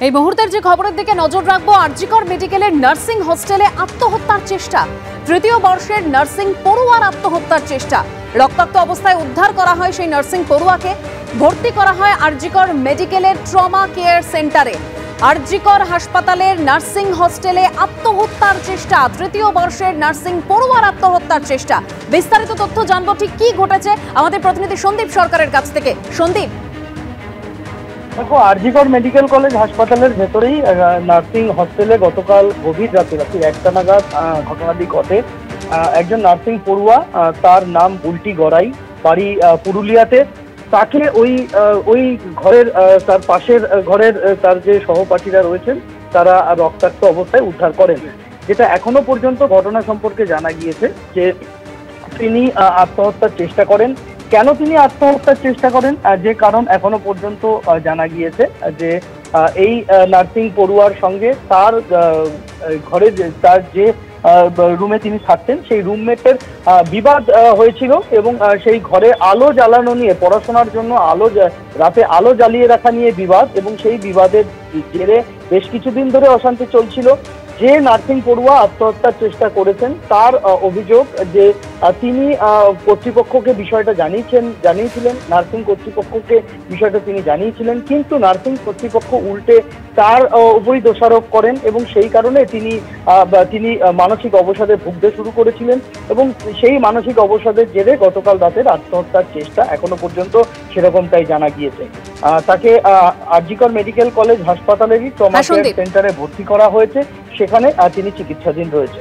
এই মুহূর্তের যে খবরের দিকে নজর রাখবো, আরজিকর মেডিকেলের নার্সিং হোস্টেলে আত্মহত্যার চেষ্টা। তৃতীয় বর্ষের নার্সিং পড়ুয়ার আত্মহত্যার চেষ্টা। রক্তাক্ত অবস্থায় উদ্ধার করা হয় সেই নার্সিং পড়ুয়াকে, ভর্তি করা হয় আরজিকর মেডিকেলের ট্রমা কেয়ার সেন্টারে। আরজিকর হাসপাতালের নার্সিং হোস্টেলে আত্মহত্যার চেষ্টা, তৃতীয় বর্ষের নার্সিং পড়ুয়ার আত্মহত্যার চেষ্টা। বিস্তারিত তথ্য জানবো ঠিক কি ঘটেছে আমাদের প্রতিনিধি সন্দীপ সরকারের কাছ থেকে। সন্দীপ, দেখো, আরজিকর মেডিকেল কলেজ হাসপাতালের ভেতরেই নার্সিং হস্টেলে গতকাল গভীর রাতে 1টা নাগাদ ঘটনাটি ঘটে। একজন নার্সিং পড়ুয়া, তার নাম বুলটি গড়াই, বাড়ি পুরুলিয়াতে। তাকে ওই ঘরের তার পাশের ঘরের তার যে সহপাঠীরা রয়েছেন তারা রক্তাক্ত অবস্থায় উদ্ধার করেন। যেটা এখনো পর্যন্ত ঘটনা সম্পর্কে জানা গিয়েছে যে তিনি আত্মহত্যার চেষ্টা করেন। কেন তিনি আত্মহত্যার চেষ্টা করেন, যে কারণ এখনো পর্যন্ত জানা গিয়েছে যে এই নার্সিং পড়ুয়ার সঙ্গে তার ঘরে তার যে রুমে তিনি থাকতেন সেই রুমমেটের বিবাদ হয়েছিল এবং সেই ঘরে আলো জ্বালানো নিয়ে, পড়াশোনার জন্য রাতে আলো জ্বালিয়ে রাখা নিয়ে বিবাদ, এবং সেই বিবাদের জেরে বেশ কিছুদিন ধরে অশান্তি চলছিল। যে নার্সিং পড়ুয়া আত্মহত্যার চেষ্টা করেছেন তার অভিযোগ যে তিনি কর্তৃপক্ষকে বিষয়টা জানিয়েছিলেন, নার্সিং কর্তৃপক্ষকে বিষয়টা তিনি জানিয়েছিলেন, কিন্তু নার্সিং কর্তৃপক্ষ উল্টে তার উপরই দোষারোপ করেন এবং সেই কারণে তিনি মানসিক অবসাদে ভুগতে শুরু করেছিলেন এবং সেই মানসিক অবসাদের জেরে গতকাল রাতের আত্মহত্যার চেষ্টা। এখনো পর্যন্ত সেরকমটাই জানা গিয়েছে। তাকে আরজিকর মেডিকেল কলেজ হাসপাতালেরই ট্রমা কেয়ার সেন্টারে ভর্তি করা হয়েছে, সেখানে তিনি চিকিৎসাধীন রয়েছে।